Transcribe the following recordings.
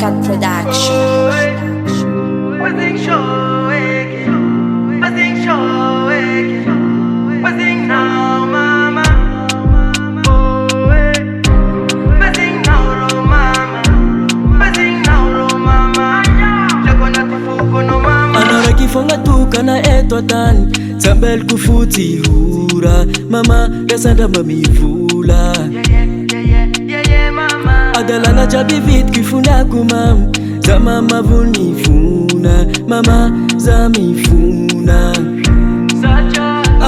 Cut Production. Fonga tukana eto tani Tambel kufuti hura Mama gasanda mamivula Adalana jabi vit kifuna kumam Za mama vunifuna Mama za mifuna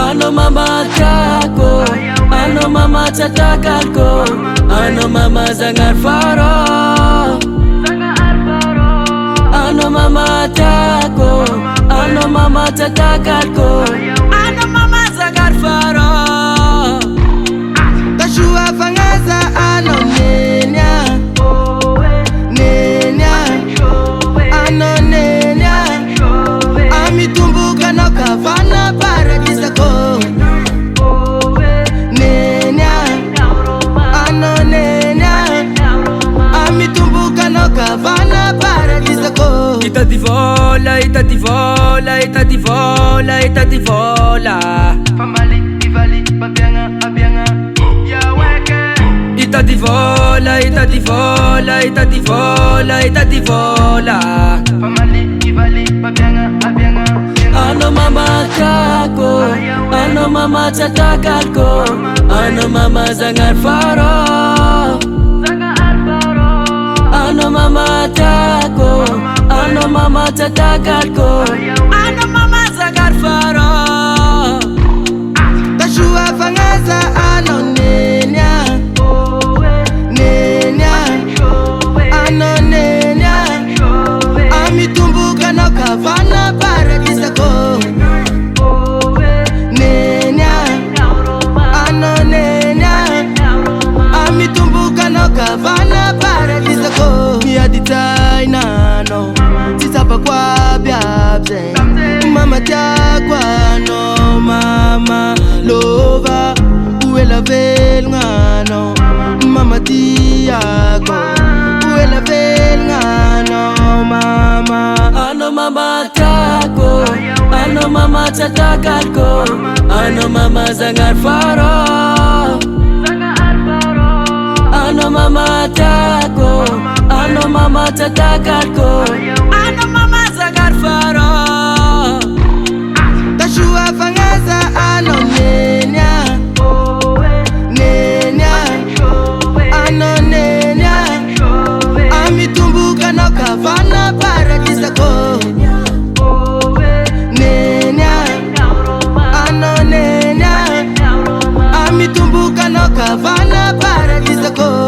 Ano mama tako Ano mama tatakalko Ano mama zangar faro Ano mama tako Ano mama tatakalko Ano mama zagar faro Kashua fangaza ano nenya Nenya Ano nenya Amitumbuka no kavana paradisa ko Nenya Ano nenya Amitumbuka no kavana paradisa ko Ita di vola, ita di vola, ita di vola, ita di vola Famali, ivali, babianga, abianga, ya weke Ita di vola, ita di vola, ita di vola, ita di vola Famali, ivali, babianga, abianga Ano mama tako, ano mama tatakalko Ano mama zangar faro Ano mama tako Ano mama tatakalko Ano mama zagar faro Kashua fangaza ano nenya Nenya Ano nenya Amitumbuka no kavana paradisa ko Nenya Ano nenya Amitumbuka no kavana paradisa ko Miaditai nano Sisapa kwa biabze Mama tiagwa no mama Lova Uela vel ngano Mama tiagwa Uela vel ngano mama Ano mama tako Ano mama tatakalko Ano mama zangar faro Ano mama tako Ano mama tatakalko Ano mama zagar faro Kashua fangaza ano nenya Nenya Ano nenya Amitumbuka no kavana paradisa ko Nenya Ano nenya Amitumbuka no kavana paradisa ko